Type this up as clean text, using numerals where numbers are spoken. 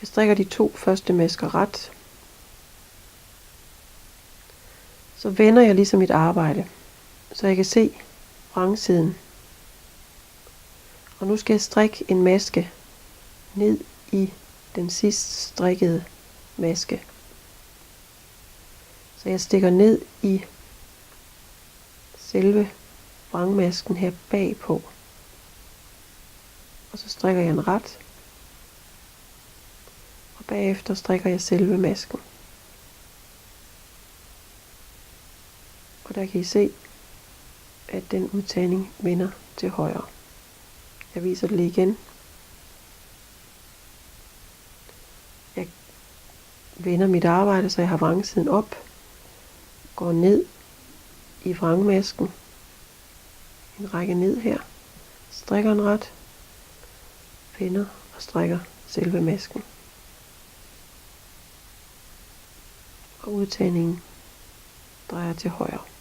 Jeg strikker de 2 første masker ret. Så vender jeg ligesom mit arbejde, så jeg kan se vrangsiden. Og nu skal jeg strikke en maske ned i den sidst strikkede maske. Så jeg stikker ned i selve vrangmasken her bagpå. Og så strikker jeg en ret. Og bagefter strikker jeg selve masken. Og der kan I se, at den udtagning vender til højre. Jeg viser det lige igen. Jeg vender mit arbejde, så jeg har vrangsiden op. Går ned i vrangmasken. En række ned her. Strikker en ret. Vender og strikker selve masken. Og udtagningen drejer til højre.